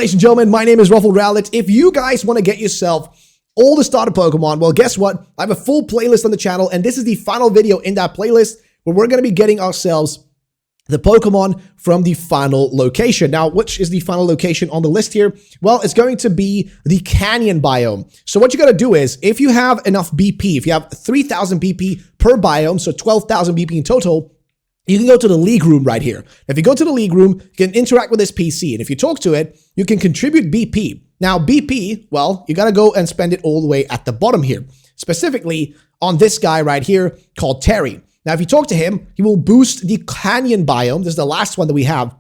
ladies and gentlemen, my name is RuffledRowlit. If you guys want to get yourself all the starter Pokemon, well, guess what? I have a full playlist on the channel, and this is the final video in that playlist where we're going to be getting ourselves the Pokemon from the final location. Now, which is the final location on the list here? Well, it's going to be the Canyon biome. So what you got to do is, if you have enough BP, if you have 3,000 BP per biome, so 12,000 BP in total, you can go to the League Room right here. If you go to the League Room, you can interact with this PC, and if you talk to it, you can contribute BP. Now, BP, well, you got to go and spend it all the way at the bottom here, specifically on this guy right here called Terry. Now, if you talk to him, he will boost the Canyon biome. This is the last one that we have.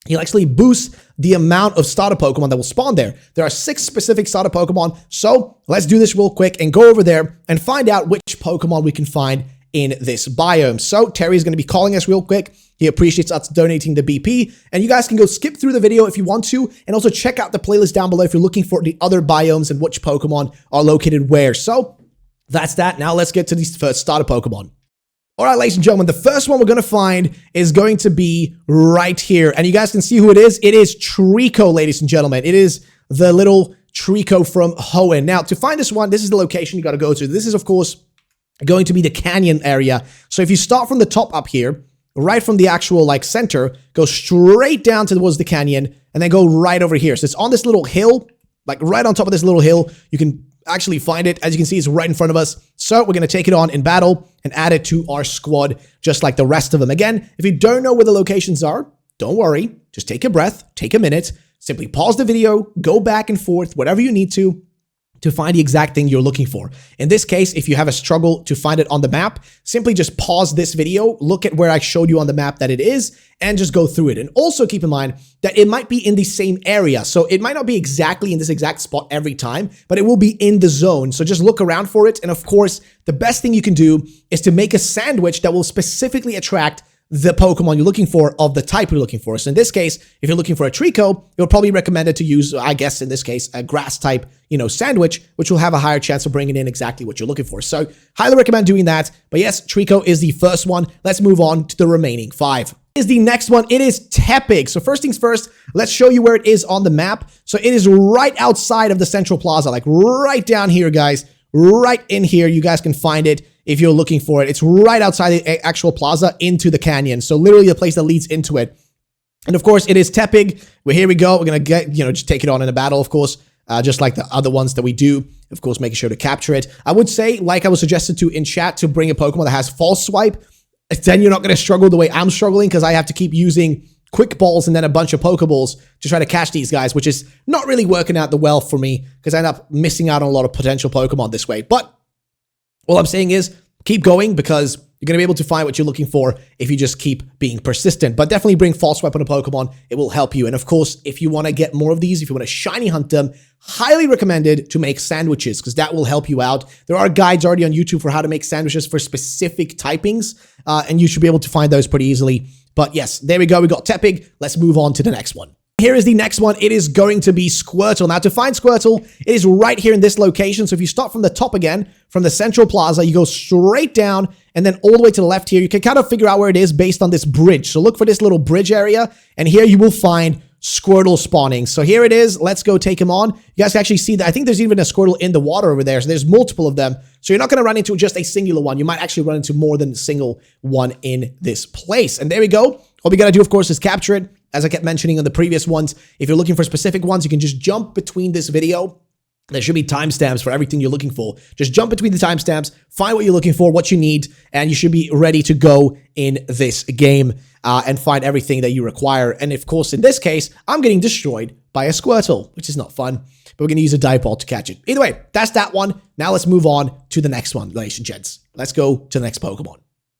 He'll actually boost the amount of starter Pokemon that will spawn there. There are 6 specific starter Pokemon, so let's do this real quick and go over there and find out which Pokemon we can find in this biome. So Terry's going to be calling us real quick. He appreciates us donating the BP, and you guys can go skip through the video if you want to, and also check out the playlist down below if you're looking for the other biomes and which Pokemon are located where. So that's that. Now let's get to these first starter Pokemon. All right, ladies and gentlemen, the first one we're going to find is going to be right here, and you guys can see who it is. It is Treecko, ladies and gentlemen. It is the little Treecko from Hoenn. Now, to find this one, this is the location you got to go to. This is, of course, going to be the canyon area. So if you start from the top up here, right from the actual like center, go straight down towards the canyon and then go right over here. So it's on this little hill, like right on top of this little hill. You can actually find it. As you can see, it's right in front of us. So we're going to take it on in battle and add it to our squad, just like the rest of them. Again, if you don't know where the locations are, don't worry. Just take a breath, take a minute, simply pause the video, go back and forth, whatever you need to find the exact thing you're looking for. In this case, if you have a struggle to find it on the map, simply just pause this video, look at where I showed you on the map that it is, and just go through it. And also keep in mind that it might be in the same area. So it might not be exactly in this exact spot every time, but it will be in the zone. So just look around for it. And of course, the best thing you can do is to make a sandwich that will specifically attract the Pokemon you're looking for of the type you're looking for. So in this case, if you're looking for a Treecko, it would probably be recommended to use, I guess in this case, a grass type, sandwich, which will have a higher chance of bringing in exactly what you're looking for. So highly recommend doing that. But yes, Treecko is the first one. Let's move on to the remaining 5. Is the next one. It is Tepig. So first things first, let's show you where it is on the map. So it is right outside of the Central Plaza, like right down here, guys. Right in here, you guys can find it if you're looking for it. It's right outside the actual plaza into the canyon. So literally the place that leads into it. And of course, it is Tepig. Well, here we go. We're going to get, just take it on in a battle, of course, just like the other ones that we do. Of course, making sure to capture it. I would say, like I was suggested to in chat, to bring a Pokemon that has False Swipe. Then you're not going to struggle the way I'm struggling, because I have to keep using Quick Balls and then a bunch of Pokeballs to try to catch these guys, which is not really working out the well for me, because I end up missing out on a lot of potential Pokemon this way. But all I'm saying is keep going, because you're going to be able to find what you're looking for if you just keep being persistent. But definitely bring False Swipe on a Pokemon. It will help you. And of course, if you want to get more of these, if you want to shiny hunt them, highly recommended to make sandwiches, because that will help you out. There are guides already on YouTube for how to make sandwiches for specific typings, and you should be able to find those pretty easily. But yes, there we go. We got Tepig. Let's move on to the next one. Here is the next one. It is going to be Squirtle. Now, to find Squirtle, it is right here in this location. So if you start from the top again, from the Central Plaza, you go straight down and then all the way to the left here. You can kind of figure out where it is based on this bridge. So look for this little bridge area, and here you will find Squirtle spawning. So here it is. Let's go take him on. You guys can actually see that. I think there's even a Squirtle in the water over there. So there's multiple of them. So you're not going to run into just a singular one. You might actually run into more than a single one in this place. And there we go. All we got to do, of course, is capture it. As I kept mentioning on the previous ones, if you're looking for specific ones, you can just jump between this video. There should be timestamps for everything you're looking for. Just jump between the timestamps, find what you're looking for, what you need, and you should be ready to go in this game and find everything that you require. And of course, in this case, I'm getting destroyed by a Squirtle, which is not fun, but we're going to use a Dipole to catch it. Either way, that's that one. Now let's move on to the next one, ladies and gents. Let's go to the next Pokemon.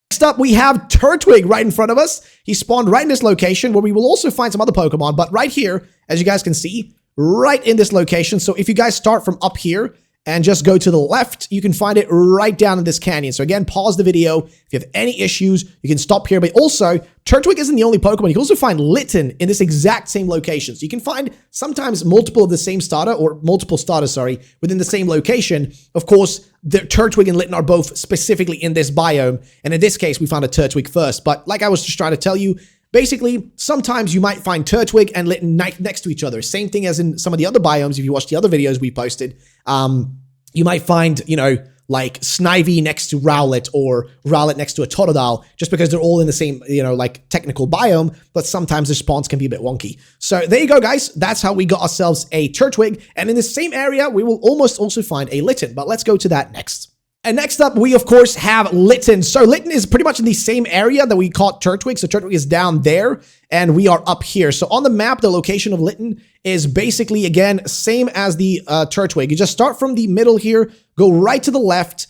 Next up, we have Turtwig right in front of us. He spawned right in this location, where we will also find some other Pokemon, but right here, as you guys can see, right in this location. So if you guys start from up here and just go to the left, you can find it right down in this canyon. So again, pause the video. If you have any issues, you can stop here. But also, Turtwig isn't the only Pokemon. You can also find Litten in this exact same location. So you can find sometimes multiple of the same starter, or multiple starters, sorry, within the same location. Of course, the Turtwig and Litten are both specifically in this biome. And in this case, we found a Turtwig first. But like I was just trying to tell you, Basically, sometimes you might find Turtwig and Litten next to each other. Same thing as in some of the other biomes. If you watch the other videos we posted, you might find, you know, like Snivy next to Rowlet or Rowlet next to a Totodile, just because they're all in the same, you know, like technical biome, but sometimes the spawns can be a bit wonky. So there you go, guys. That's how we got ourselves a Turtwig. And in the same area, we will almost also find a Litten, but let's go to that next. And next up, we of course have Litten. So Litten is pretty much in the same area that we caught Turtwig. So Turtwig is down there and we are up here. So on the map, the location of Litten is basically, again, same as the Turtwig. You just start from the middle here, go right to the left,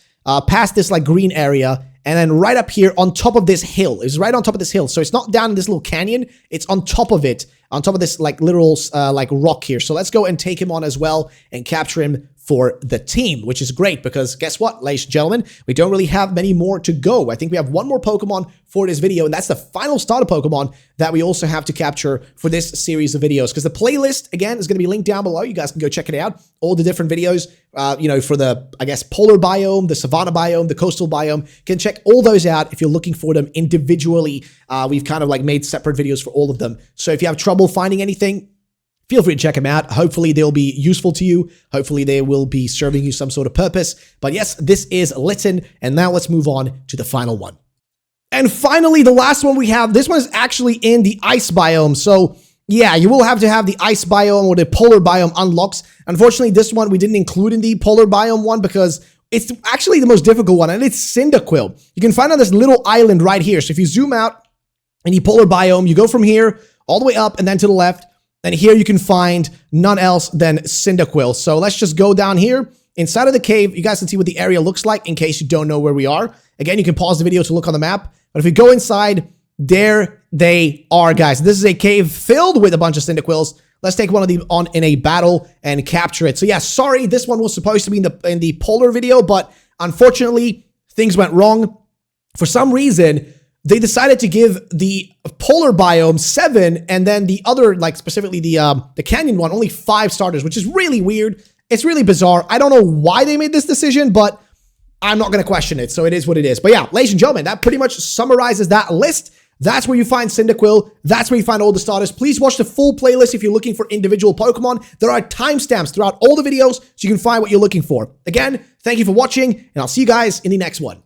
past this like green area, and then right up here on top of this hill. It's right on top of this hill. So it's not down in this little canyon. It's on top of it, on top of this like literal like rock here. So let's go and take him on as well and capture him for the team, which is great because guess what, ladies and gentlemen, we don't really have many more to go. I think we have one more Pokemon for this video, and that's the final starter Pokemon that we also have to capture for this series of videos, because the playlist, again, is going to be linked down below. You guys can go check it out. All the different videos, you know, for the, I guess, polar biome, the savanna biome, the coastal biome. You can check all those out if you're looking for them individually. We've kind of like made separate videos for all of them. So if you have trouble finding anything, feel free to check them out. Hopefully they'll be useful to you. Hopefully they will be serving you some sort of purpose. But yes, this is Litten. And now let's move on to the final one. And finally, the last one we have, this one is actually in the ice biome. So yeah, you will have to have the ice biome or the polar biome unlocks. Unfortunately, this one we didn't include in the polar biome one because it's actually the most difficult one, and it's Cyndaquil. You can find on this little island right here. So if you zoom out in the polar biome, you go from here all the way up and then to the left. And here you can find none else than Cyndaquil. So let's just go down here inside of the cave. You guys can see what the area looks like in case you don't know where we are. Again, you can pause the video to look on the map. But if we go inside, there they are, guys. This is a cave filled with a bunch of Cyndaquils. Let's take one of them on in a battle and capture it. So yeah, sorry, this one was supposed to be in the polar video, but unfortunately, things went wrong. For some reason, they decided to give the polar biome 7, and then the other, like specifically the canyon one, only 5 starters, which is really weird. It's really bizarre. I don't know why they made this decision, but I'm not going to question it. So it is what it is. But yeah, ladies and gentlemen, that pretty much summarizes that list. That's where you find Cyndaquil. That's where you find all the starters. Please watch the full playlist if you're looking for individual Pokemon. There are timestamps throughout all the videos so you can find what you're looking for. Again, thank you for watching, and I'll see you guys in the next one.